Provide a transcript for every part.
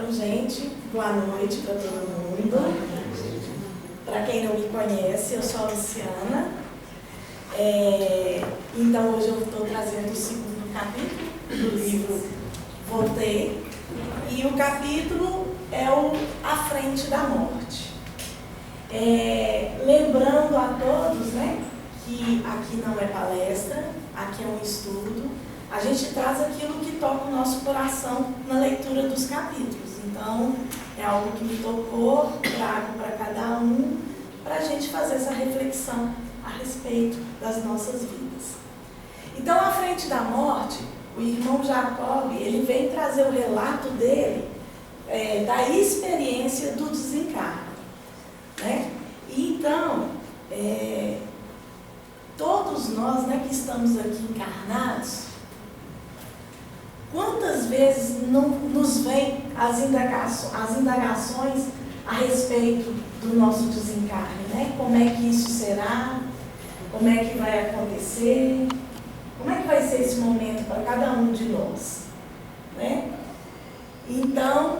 Então, gente, boa noite para todo mundo. Para quem não me conhece, eu sou a Luciana. Então, hoje eu estou trazendo o segundo capítulo do livro Voltei. E o capítulo é o À Frente da Morte. Lembrando a todos, né, que aqui não é palestra, aqui é um estudo. A gente traz aquilo que toca o nosso coração na leitura dos capítulos. Então, é algo que me tocou, trago para cada um, para a gente fazer essa reflexão a respeito das nossas vidas. Então, à frente da morte, o irmão Jacob, ele vem trazer o relato dele, da experiência do desencarne, né? E então, todos nós, né, que estamos aqui encarnados, quantas vezes não nos vêm as indagações a respeito do nosso desencarne, né? Como é que isso será? Como é que vai acontecer? Como é que vai ser esse momento para cada um de nós, né? Então,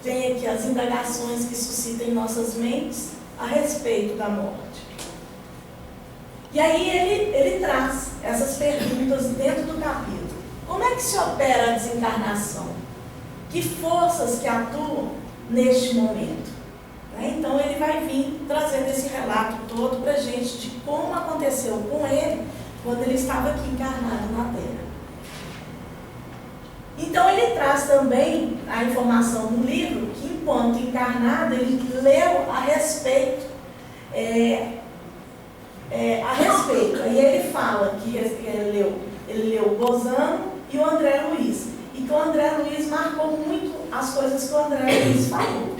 tem aqui as indagações que suscitam em nossas mentes a respeito da morte. E aí ele traz essas perguntas dentro do capítulo. Como é que se opera a desencarnação? Que forças que atuam neste momento? Né? Então ele vai vir trazendo esse relato todo para a gente de como aconteceu com ele quando ele estava aqui encarnado na Terra. Então ele traz também a informação no livro que enquanto encarnado ele leu a respeito. Aí ele fala que ele leu Bozano e o André Luiz. E que o André Luiz marcou muito as coisas que o André Luiz falou.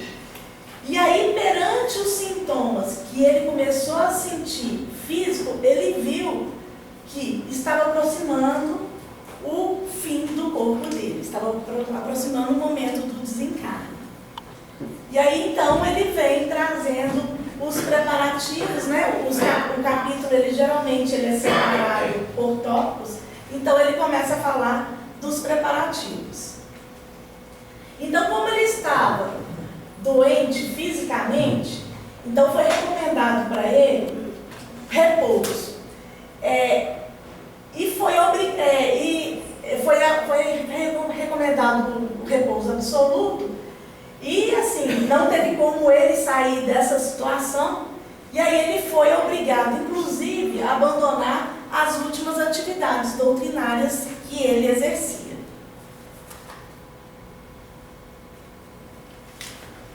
E aí, perante os sintomas que ele começou a sentir físico, ele viu que estava aproximando o fim do corpo dele, estava aproximando o momento do desencarne. E aí, então, ele vem trazendo os preparativos, né? O capítulo, geralmente é separado por tópicos. Então, ele começa a falar dos preparativos. Então, como ele estava doente fisicamente, então foi recomendado para ele repouso. Foi recomendado o repouso absoluto. E, assim, não teve como ele sair dessa situação. E aí ele foi obrigado, inclusive, a abandonar as últimas atividades doutrinárias que ele exercia.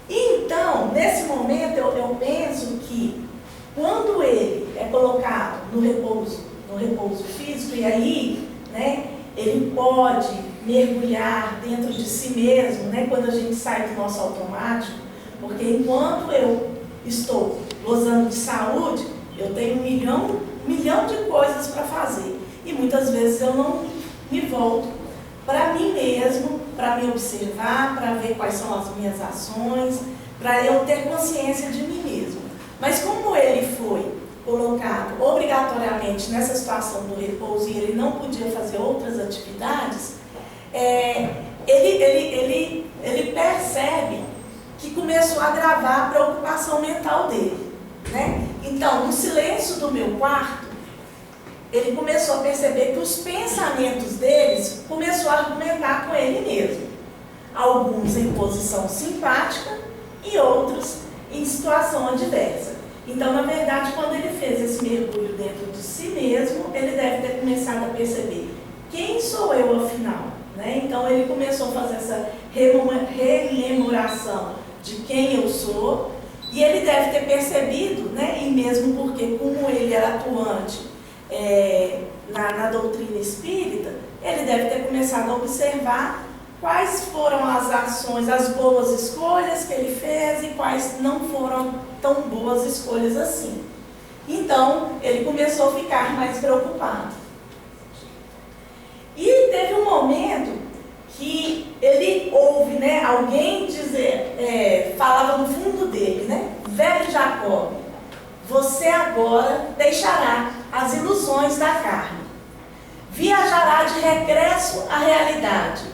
Então, nesse momento, eu penso que quando ele é colocado no repouso físico, e aí, né, ele pode mergulhar dentro de si mesmo, né, quando a gente sai do nosso automático, porque enquanto eu estou gozando de saúde, eu tenho um milhão de coisas para fazer. E muitas vezes eu não me volto para mim mesmo, para me observar, para ver quais são as minhas ações, para eu ter consciência de mim mesmo. Mas como ele foi colocado obrigatoriamente nessa situação do repouso e ele não podia fazer outras atividades, ele percebe que começou a agravar a preocupação mental dele, né? Então, no silêncio do meu quarto, ele começou a perceber que os pensamentos deles começou a argumentar com ele mesmo. Alguns em posição simpática e outros em situação adversa. Então, na verdade, quando ele fez esse mergulho dentro de si mesmo, ele deve ter começado a perceber quem sou eu afinal, né? Então, ele começou a fazer essa rememoração de quem eu sou. E ele deve ter percebido, né, e mesmo porque como ele era atuante na doutrina espírita, ele deve ter começado a observar quais foram as ações, as boas escolhas que ele fez e quais não foram tão boas escolhas assim. Então, ele começou a ficar mais preocupado. E teve um momento que ele ouve, né, alguém dizer, falava no fundo dele, né? Velho Jacob, você agora deixará as ilusões da carne. Viajará de regresso à realidade.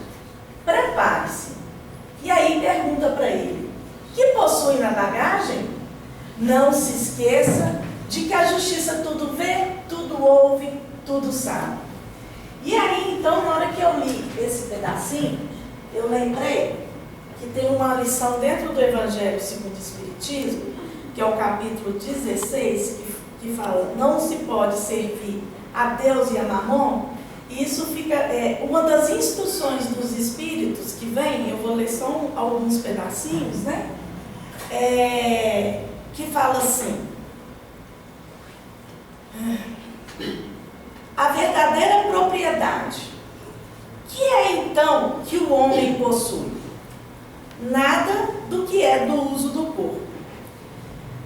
Prepare-se. E aí pergunta para ele: que possui na bagagem? Não se esqueça de que a justiça tudo vê, tudo ouve, tudo sabe. E aí, então, na hora que eu li esse pedacinho, eu lembrei que tem uma lição dentro do Evangelho segundo o Espiritismo, que é o capítulo 16, que fala: não se pode servir a Deus e a Mamon. E isso fica, uma das instruções dos Espíritos que vem, eu vou ler só alguns pedacinhos, né? Que fala assim: a verdadeira propriedade. Que é então que o homem possui? Nada do que é do uso do corpo.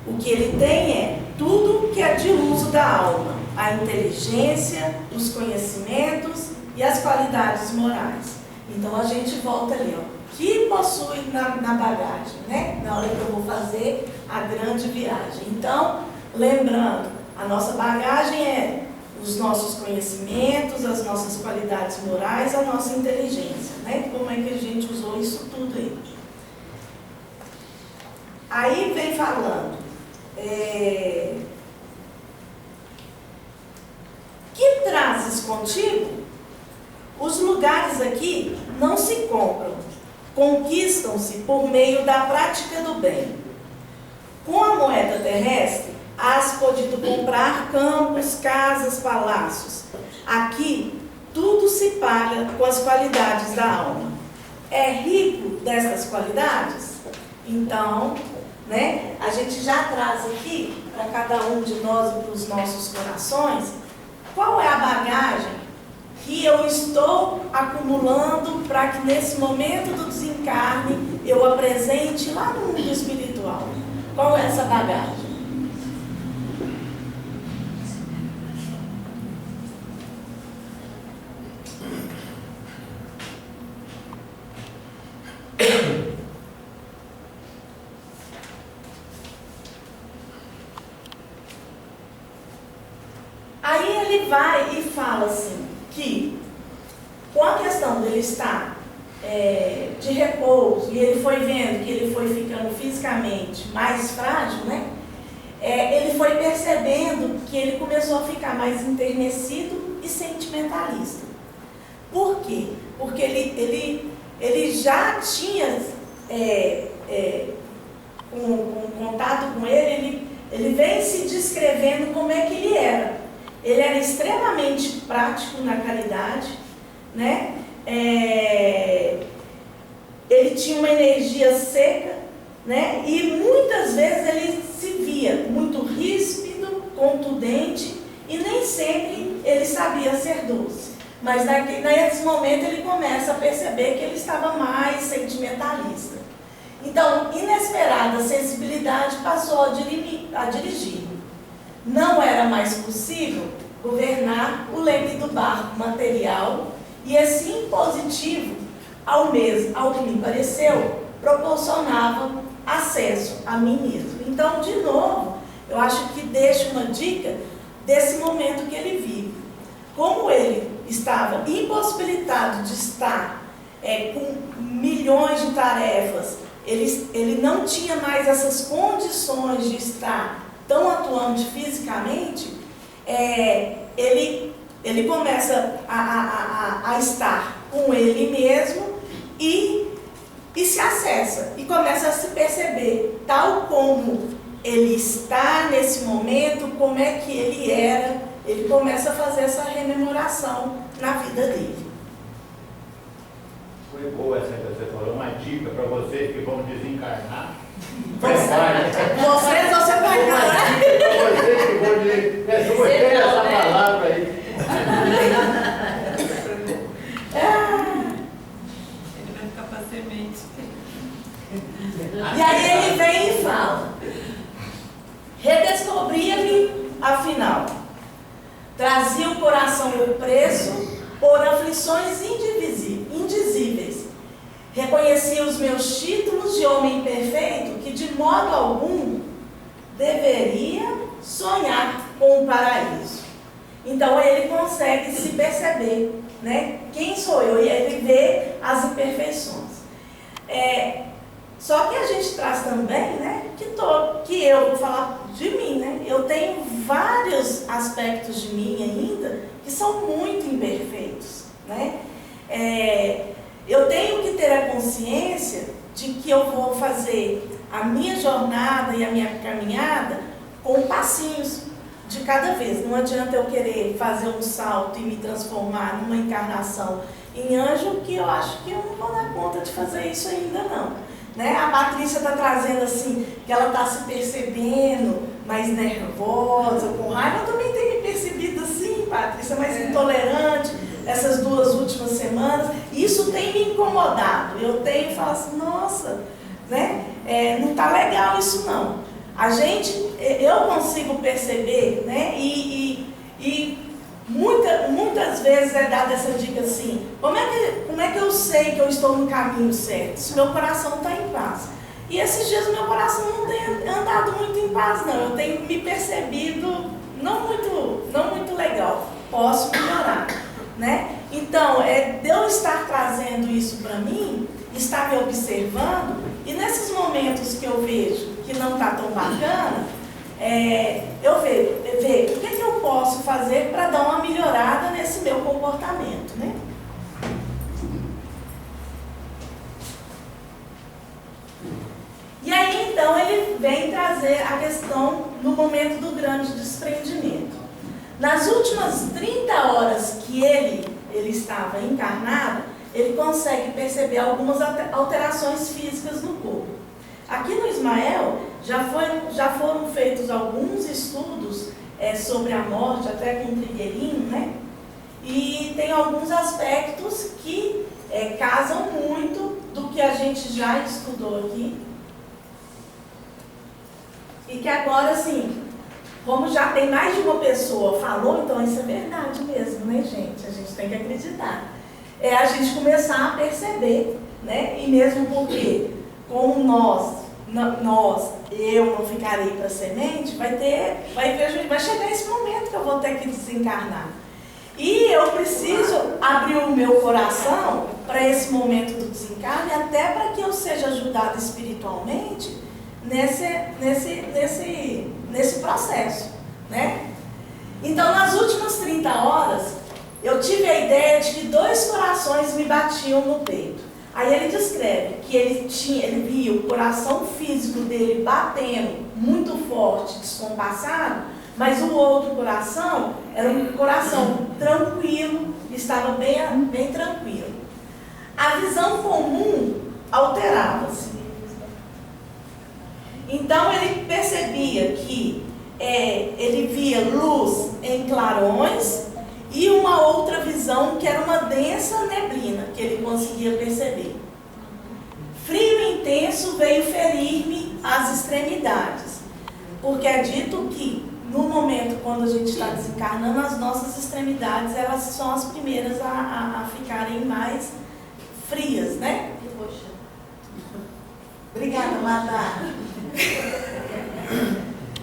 O que ele tem é tudo que é de uso da alma: a inteligência, os conhecimentos e as qualidades morais. Então a gente volta ali, ó. Que possui na bagagem, né? Na hora que eu vou fazer a grande viagem. Então, lembrando, a nossa bagagem é os nossos conhecimentos, as nossas qualidades morais, a nossa inteligência, né? Como é que a gente usou isso tudo aí? Aí vem falando, que trazes contigo? Os lugares aqui não se compram, conquistam-se por meio da prática do bem. Com a moeda terrestre, has podido comprar campos, casas, palácios. Aqui, tudo se paga com as qualidades da alma. É rico dessas qualidades? Então, né, a gente já traz aqui, para cada um de nós e para os nossos corações, qual é a bagagem que eu estou acumulando para que nesse momento do desencarne eu apresente lá no mundo espiritual. Qual é essa bagagem? Aí ele vai e fala assim, que com a questão dele estar de repouso, e ele foi vendo que ele foi ficando fisicamente mais frágil, né? Ele foi percebendo que ele começou a ficar mais enternecido e sentimentalista. Por quê? Porque ele já tinha, com contato com ele vem se descrevendo como é que ele era. Ele era extremamente prático na caridade, né? Ele tinha uma energia seca, né? E muitas vezes ele se via muito ríspido, contundente, e nem sempre ele sabia ser doce. Mas nesse momento ele começa a perceber que ele estava mais sentimentalista. Então, inesperada sensibilidade passou a dirigir. Não era mais possível governar o leme do barco material, e esse impositivo, ao que me pareceu, proporcionava acesso a mim mesmo. Então, de novo, eu acho que deixa uma dica desse momento que ele vive. Como ele estava impossibilitado de estar com milhões de tarefas, ele não tinha mais essas condições de estar tão atuante fisicamente, ele começa a estar com ele mesmo e se acessa, e começa a se perceber, tal como ele está nesse momento, como é que ele era, ele começa a fazer essa rememoração na vida dele. Foi boa essa que você falou, uma dica para vocês que vão desencarnar. Vocês ou você vai encarnar? Vocês que vão desencarnar. Eu gostei dessa palavra aí. Ele vai ficar para semente. E aí ele vem e fala: redescobria-me, afinal, trazia o coração opresso por aflições indizíveis. Reconhecia os meus títulos de homem perfeito, que de modo algum deveria sonhar com o paraíso. Então ele consegue se perceber, né? Quem sou eu? E ele vê as imperfeições. Só que a gente traz também, né, que eu vou falar de mim, né? Eu tenho vários aspectos de mim ainda que são muito imperfeitos, né? Eu tenho que ter a consciência de que eu vou fazer a minha jornada e a minha caminhada com passinhos de cada vez. Não adianta eu querer fazer um salto e me transformar numa encarnação em anjo, que eu acho que eu não vou dar conta de fazer isso ainda não. Né? A Patrícia está trazendo assim, que ela está se percebendo mais nervosa, com raiva. Eu também tenho me percebido assim, Patrícia, mais intolerante essas 2 últimas semanas. Isso tem me incomodado. Eu tenho falado assim, nossa, né? Não está legal isso não. Eu consigo perceber, né? E muitas vezes é dada essa dica assim, como é que eu sei que eu estou no caminho certo? Se meu coração está em paz. E esses dias o meu coração não tem andado muito em paz, não. Eu tenho me percebido não muito legal. Posso melhorar, né? Então, de eu estar trazendo isso para mim, estar me observando, e nesses momentos que eu vejo que não está tão bacana, eu ver o que eu posso fazer para dar uma melhorada nesse meu comportamento, né? E aí, então, ele vem trazer a questão no momento do grande desprendimento. Nas últimas 30 horas que ele estava encarnado, ele consegue perceber algumas alterações físicas no corpo. Aqui no Ismael, já foram feitos alguns estudos sobre a morte, até com um trigueirinho, né? E tem alguns aspectos que casam muito do que a gente já estudou aqui. E que agora, assim, como já tem mais de uma pessoa falou, então isso é verdade mesmo, né, gente? A gente tem que acreditar. A gente começar a perceber, né? E mesmo porque, como eu não ficarei para semente, vai chegar esse momento que eu vou ter que desencarnar. E eu preciso abrir o meu coração para esse momento do desencarne, até para que eu seja ajudada espiritualmente nesse processo, né? Então, nas últimas 30 horas, eu tive a ideia de que 2 corações me batiam no peito. Aí ele descreve que ele via o coração físico dele batendo muito forte, descompassado, mas o outro coração era um coração tranquilo, estava bem tranquilo. A visão comum alterava-se. Então ele percebia que ele via luz em clarões e uma outra visão que era uma densa neblina, que ele conseguia perceber. Frio intenso veio ferir-me as extremidades, porque é dito que no momento quando a gente está desencarnando, as nossas extremidades elas são as primeiras a ficarem mais frias, né? Obrigada, Madá.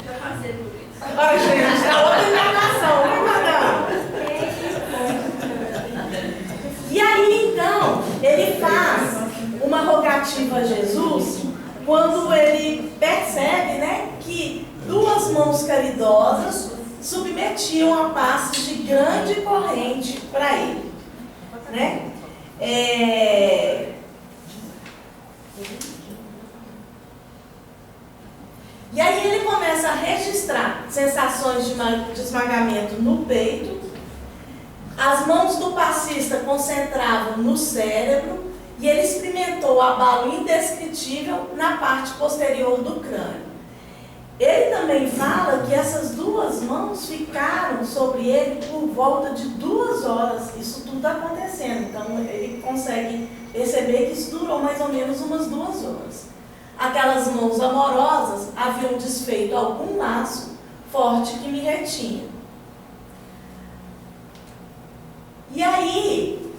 Já passei por isso. Olha, gente, é outra encarnação, né, Madá? E aí, então, ele faz uma rogativa a Jesus quando ele percebe, né, que 2 mãos caridosas submetiam a passos de grande corrente para ele, né? E aí ele começa a registrar sensações de esmagamento no peito. As mãos do passista concentravam no cérebro e ele experimentou abalo indescritível na parte posterior do crânio. Ele também fala que essas 2 mãos ficaram sobre ele por volta de 2 horas, isso tudo acontecendo. Então ele consegue perceber que isso durou mais ou menos umas 2 horas. Aquelas mãos amorosas haviam desfeito algum laço forte que me retinha. E aí,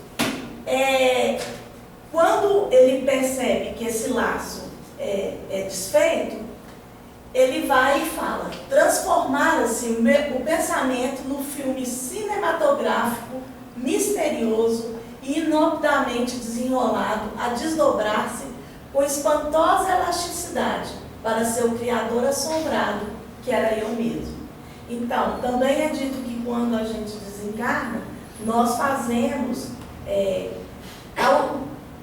quando ele percebe que esse laço é desfeito, ele vai e fala: transformara-se o pensamento no filme cinematográfico, misterioso e inopinadamente desenrolado a desdobrar-se com espantosa elasticidade, para seu criador assombrado, que era eu mesmo. Então, também é dito que quando a gente desencarna, nós fazemos,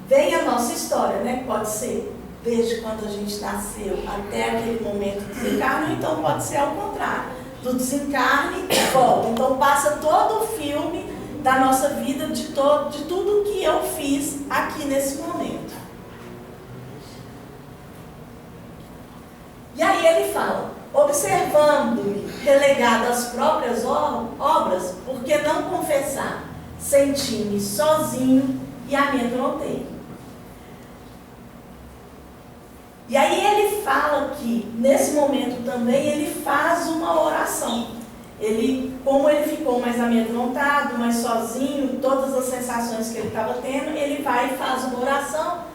vem a nossa história, né? Pode ser desde quando a gente nasceu até aquele momento do desencarne, então pode ser ao contrário, do desencarne volta. Então passa todo o filme da nossa vida, de tudo que eu fiz aqui nesse momento. E aí ele fala, observando-me relegado às próprias obras, por que não confessar? Senti-me sozinho e amedrontei. E aí ele fala que, nesse momento também, ele faz uma oração. Como ele ficou mais amedrontado, mais sozinho, todas as sensações que ele estava tendo, ele vai e faz uma oração.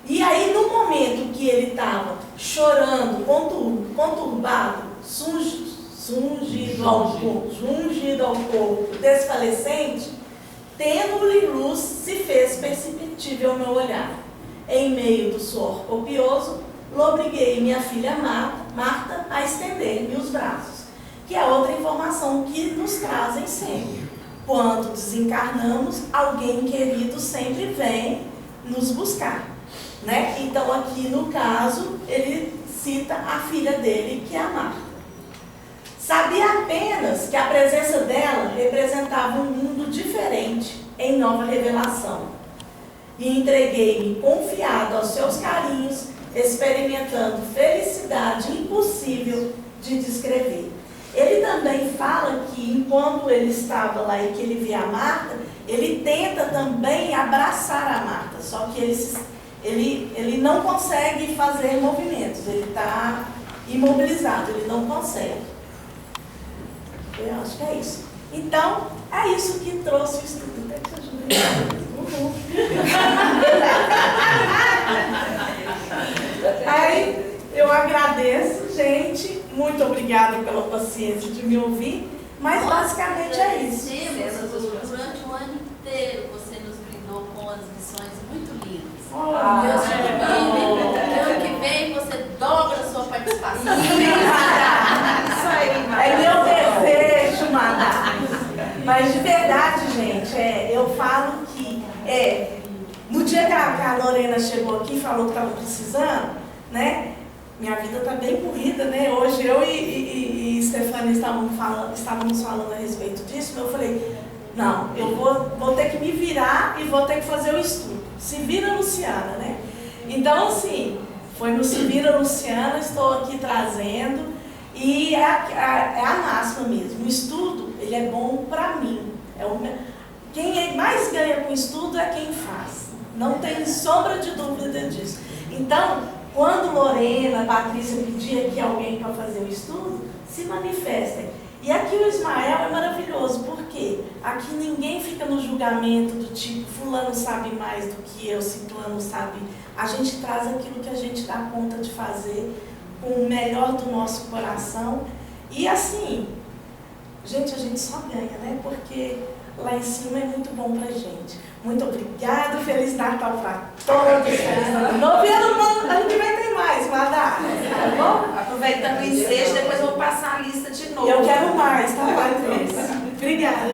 E aí, no momento que ele estava chorando, conturbado, zungido ao corpo, desfalecente, tênue luz se fez perceptível ao meu olhar. Em meio do suor copioso, lobriguei minha filha Marta a estender-me os braços, que é outra informação que nos trazem sempre. Quando desencarnamos, alguém querido sempre vem nos buscar, né? Então aqui no caso, ele cita a filha dele, que é a Marta. Sabia apenas que a presença dela representava um mundo diferente em nova revelação. E entreguei-me confiado aos seus carinhos, experimentando felicidade impossível de descrever. Ele também fala que enquanto ele estava lá e que ele via a Marta, ele tenta também abraçar a Marta, só que ele não consegue fazer movimentos, ele está imobilizado, ele não consegue. Eu acho que é isso. Então, é isso que trouxe o estudo. Até que ajuda. Aí, eu agradeço, gente. Muito obrigada pela paciência de me ouvir. Mas basicamente é isso. Durante o ano inteiro você nos brindou com as lições muito lindas. Ano que vem você dobra a sua participação. Isso aí, é meu desejo, Madá. Mas de verdade, gente, eu falo que no dia que a Lorena chegou aqui e falou que estava precisando, né? Minha vida está bem corrida, né? Hoje eu e Stefania estávamos falando a respeito disso, mas eu falei, não, eu vou ter que me virar e vou ter que fazer o estudo. Se vira, Luciana, né? Então, assim, foi no Se Vira, Luciana, estou aqui trazendo, e é a máxima mesmo. O estudo, ele é bom para mim. Quem mais ganha com o estudo é quem faz. Não tem sombra de dúvida disso. Então, quando Lorena, Patrícia pedia aqui alguém para fazer o estudo, se manifestem. E aqui o Ismael é maravilhoso, porque aqui ninguém fica no julgamento do tipo, fulano sabe mais do que eu, ciclano sabe. A gente traz aquilo que a gente dá conta de fazer com o melhor do nosso coração. E assim, gente, a gente só ganha, né? Porque lá em cima é muito bom pra gente. Muito obrigada, Feliz Natal para todos. Feliz Natal. Ano que vem tem mais, Madá. Tá bom? Aproveitando o ensejo, depois eu vou passar a lista de novo. Eu quero mais, tá, Patrícia? Obrigada.